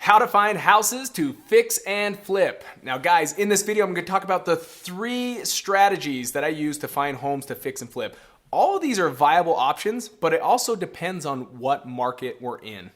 How to find houses to fix and flip. Now guys, in this video, I'm gonna talk about the 3 strategies that I use to find homes to fix and flip. All of these are viable options, but it also depends on what market we're in.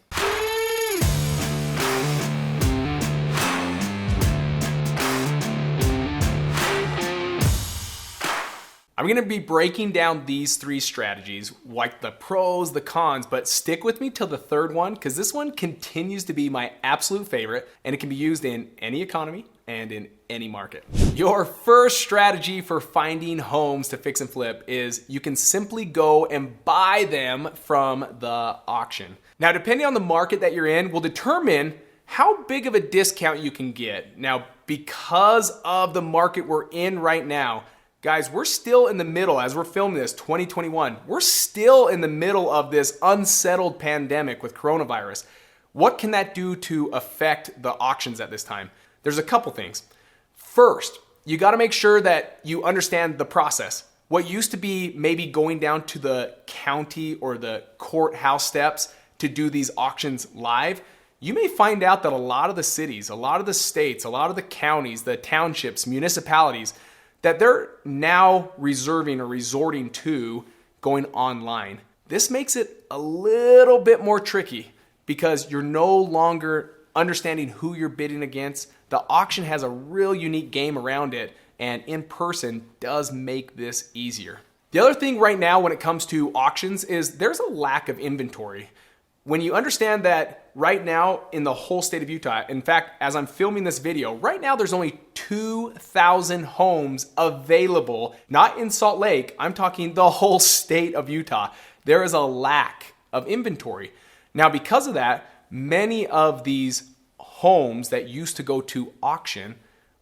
I'm gonna be breaking down these 3 strategies, like the pros, the cons, but stick with me till the 3rd one, because this one continues to be my absolute favorite, and it can be used in any economy and in any market. Your first strategy for finding homes to fix and flip is you can simply go and buy them from the auction. Now, depending on the market that you're in, will determine how big of a discount you can get. Now, because of the market we're in right now, guys, we're still in the middle, as we're filming this, 2021, we're still in the middle of this unsettled pandemic with coronavirus. What can that do to affect the auctions at this time? There's a couple things. First, you gotta make sure that you understand the process. What used to be maybe going down to the county or the courthouse steps to do these auctions live, you may find out that a lot of the cities, a lot of the states, a lot of the counties, the townships, municipalities, that they're now reserving or resorting to going online. This makes it a little bit more tricky because you're no longer understanding who you're bidding against. The auction has a real unique game around it, and in person does make this easier. The other thing right now when it comes to auctions is there's a lack of inventory. When you understand that right now in the whole state of Utah, in fact, as I'm filming this video, right now there's only 2,000 homes available, not in Salt Lake, I'm talking the whole state of Utah. There is a lack of inventory. Now, because of that, many of these homes that used to go to auction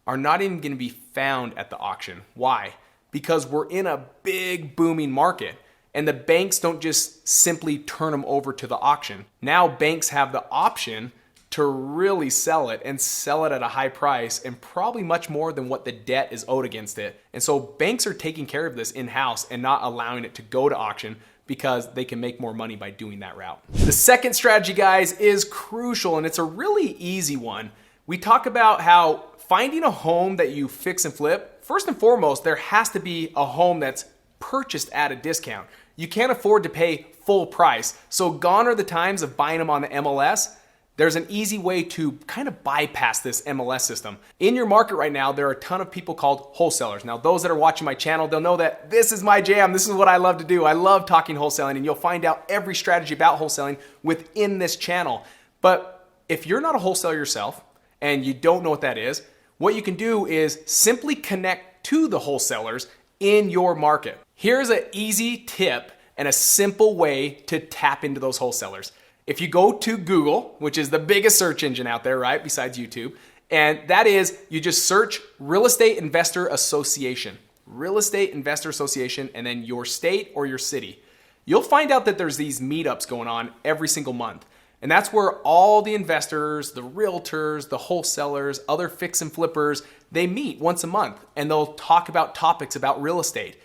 are not even gonna be found at the auction. Why? Because we're in a big booming market. And the banks don't just simply turn them over to the auction. Now banks have the option to really sell it and sell it at a high price and probably much more than what the debt is owed against it. And so banks are taking care of this in-house and not allowing it to go to auction because they can make more money by doing that route. The second strategy, guys, is crucial, and it's a really easy one. We talk about how finding a home that you fix and flip, first and foremost, there has to be a home that's purchased at a discount. You can't afford to pay full price. So gone are the times of buying them on the MLS. There's an easy way to kind of bypass this MLS system. In your market right now, there are a ton of people called wholesalers. Now, those that are watching my channel, they'll know that this is my jam. This is what I love to do. I love talking wholesaling, and you'll find out every strategy about wholesaling within this channel. But if you're not a wholesaler yourself and you don't know what that is, what you can do is simply connect to the wholesalers in your market. Here's an easy tip and a simple way to tap into those wholesalers. If you go to Google, which is the biggest search engine out there, right, besides YouTube, and that is, you just search Real Estate Investor Association. Real Estate Investor Association, and then your state or your city. You'll find out that there's these meetups going on every single month. And that's where all the investors, the realtors, the wholesalers, other fix and flippers, they meet once a month and they'll talk about topics about real estate.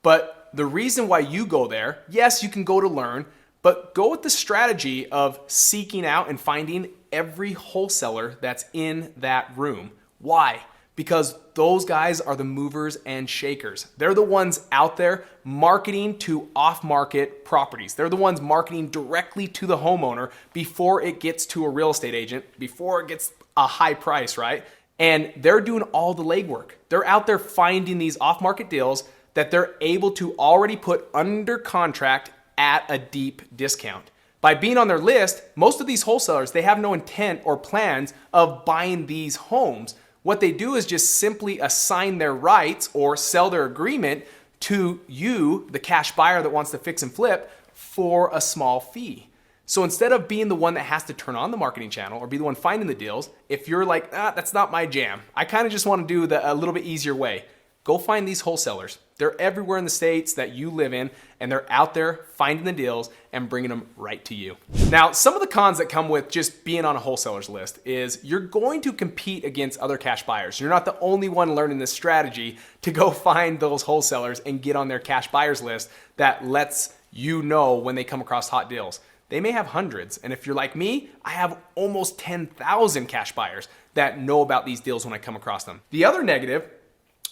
But the reason why you go there, yes, you can go to learn, but go with the strategy of seeking out and finding every wholesaler that's in that room. Why? Because those guys are the movers and shakers. They're the ones out there marketing to off-market properties. They're the ones marketing directly to the homeowner before it gets to a real estate agent, before it gets a high price, right? And they're doing all the legwork. They're out there finding these off-market deals that they're able to already put under contract at a deep discount. By being on their list, most of these wholesalers, they have no intent or plans of buying these homes. What they do is just simply assign their rights or sell their agreement to you, the cash buyer that wants to fix and flip, for a small fee. So instead of being the one that has to turn on the marketing channel or be the one finding the deals, if you're like, that's not my jam, I kind of just want to do a little bit easier way, go find these wholesalers. They're everywhere in the states that you live in, and they're out there finding the deals and bringing them right to you. Now, some of the cons that come with just being on a wholesaler's list is you're going to compete against other cash buyers. You're not the only one learning this strategy to go find those wholesalers and get on their cash buyers list that lets you know when they come across hot deals. They may have hundreds. And if you're like me, I have almost 10,000 cash buyers that know about these deals when I come across them. The other negative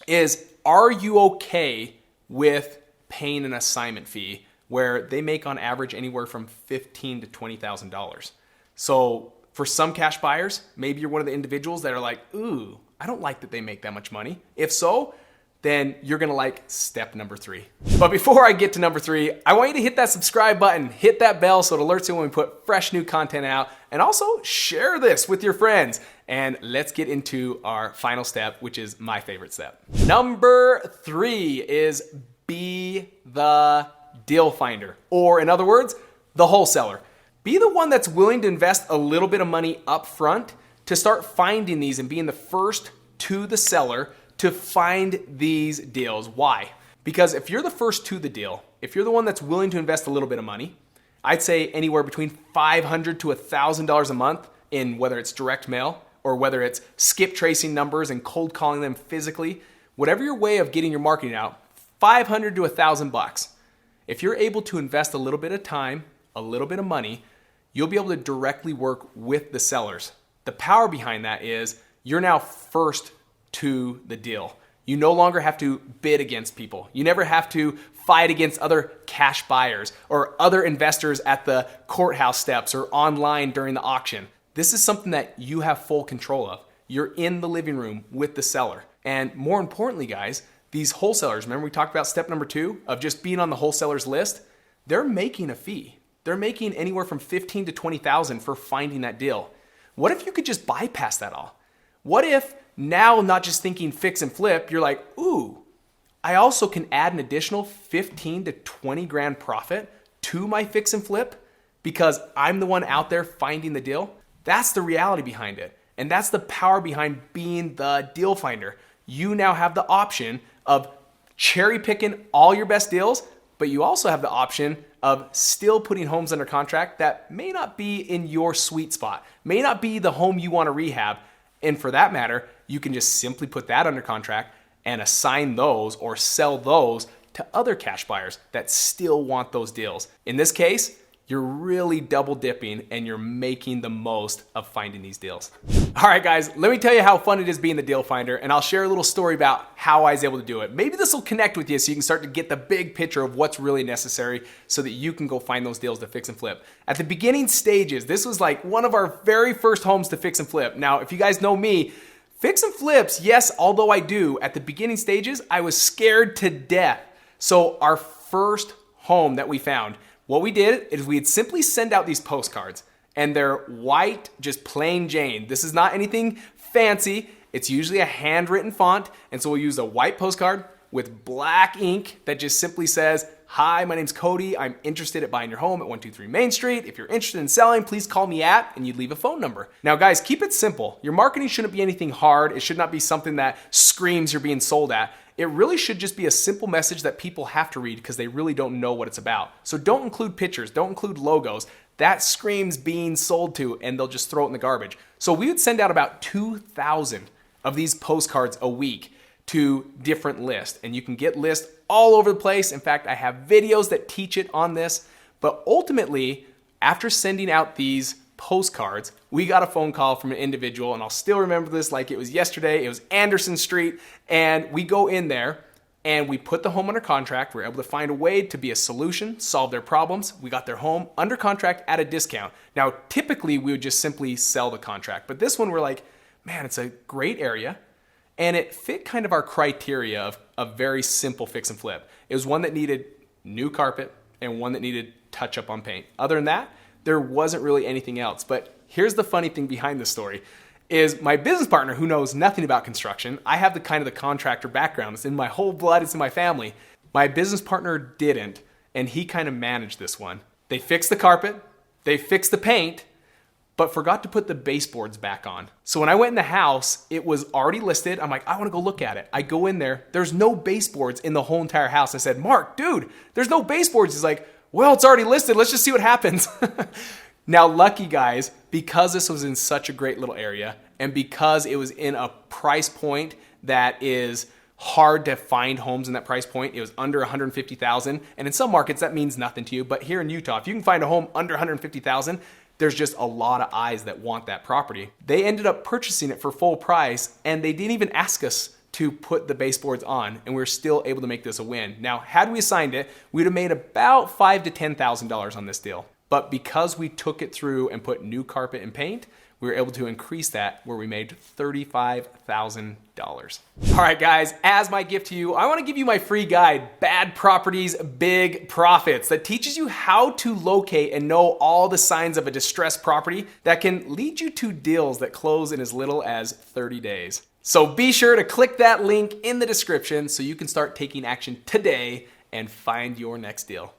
is, are you okay with paying an assignment fee where they make on average anywhere from $15,000 to $20,000? So for some cash buyers, maybe you're one of the individuals that are like, ooh, I don't like that they make that much money. If so, then you're gonna like step number 3. But before I get to number 3, I want you to hit that subscribe button, hit that bell so it alerts you when we put fresh new content out, and also share this with your friends. And let's get into our final step, which is my favorite step. Number 3 is be the deal finder, or in other words, the wholesaler. Be the one that's willing to invest a little bit of money up front to start finding these and being the first to the seller to find these deals. Why? Because if you're the first to the deal, if you're the one that's willing to invest a little bit of money, I'd say anywhere between $500 to $1,000 a month in whether it's direct mail or whether it's skip tracing numbers and cold calling them physically, whatever your way of getting your marketing out, $500 to $1,000. If you're able to invest a little bit of time, a little bit of money, you'll be able to directly work with the sellers. The power behind that is you're now first to the deal. You no longer have to bid against people. You never have to fight against other cash buyers or other investors at the courthouse steps or online during the auction. This is something that you have full control of. You're in the living room with the seller. And more importantly, guys, these wholesalers, remember we talked about step number 2 of just being on the wholesaler's list? They're making a fee. They're making anywhere from $15,000 to $20,000 for finding that deal. What if you could just bypass that all? What if now, not just thinking fix and flip, you're like, ooh, I also can add an additional 15 to 20 grand profit to my fix and flip because I'm the one out there finding the deal? That's the reality behind it. And that's the power behind being the deal finder. You now have the option of cherry picking all your best deals, but you also have the option of still putting homes under contract that may not be in your sweet spot, may not be the home you want to rehab. And for that matter, you can just simply put that under contract and assign those or sell those to other cash buyers that still want those deals. In this case, you're really double dipping and you're making the most of finding these deals. All right, guys, let me tell you how fun it is being the deal finder, and I'll share a little story about how I was able to do it. Maybe this will connect with you so you can start to get the big picture of what's really necessary so that you can go find those deals to fix and flip. At the beginning stages, this was like one of our very first homes to fix and flip. Now, if you guys know me, fix and flips, yes, although I do, at the beginning stages, I was scared to death. So our first home that we found, what we did is we'd simply send out these postcards, and they're white, just plain Jane. This is not anything fancy. It's usually a handwritten font, and so we'll use a white postcard with black ink that just simply says, hi, my name's Cody. I'm interested in buying your home at 123 Main Street. If you're interested in selling, please call me at, and you'd leave a phone number. Now, guys, keep it simple. Your marketing shouldn't be anything hard. It should not be something that screams you're being sold at. It really should just be a simple message that people have to read because they really don't know what it's about. So don't include pictures, don't include logos. That screams being sold to, and they'll just throw it in the garbage. So we would send out about 2,000 of these postcards a week to different lists, and you can get lists all over the place. In fact, I have videos that teach it on this. But ultimately, after sending out these postcards, we got a phone call from an individual, and I'll still remember this like it was yesterday. It was Anderson Street, and we go in there and we put the home under contract. We're able to find a way to be a solution, solve their problems. We got their home under contract at a discount. Now, typically we would just simply sell the contract, but this one we're like, man, it's a great area, and it fit kind of our criteria of a very simple fix and flip. It was one that needed new carpet and one that needed touch up on paint. Other than that, there wasn't really anything else. But here's the funny thing behind this story is my business partner, who knows nothing about construction, I have the contractor background. It's in my whole blood. It's in my family. My business partner didn't, and he kind of managed this one. They fixed the carpet, they fixed the paint, but forgot to put the baseboards back on. So when I went in the house, it was already listed. I'm like, I want to go look at it. I go in there. There's no baseboards in the whole entire house. I said, Mark, dude, there's no baseboards. He's like, well, it's already listed. Let's just see what happens. Now, lucky guys, because this was in such a great little area and because it was in a price point that is hard to find homes in that price point. It was under $150,000, and in some markets that means nothing to you, but here in Utah, if you can find a home under $150,000, there's just a lot of eyes that want that property. They ended up purchasing it for full price, and they didn't even ask us to put the baseboards on, and we're still able to make this a win. Now, had we signed it, we'd have made about $5,000 to $10,000 on this deal. But because we took it through and put new carpet and paint, we were able to increase that where we made $35,000. All right, guys, as my gift to you, I want to give you my free guide, Bad Properties, Big Profits, that teaches you how to locate and know all the signs of a distressed property that can lead you to deals that close in as little as 30 days. So be sure to click that link in the description so you can start taking action today and find your next deal.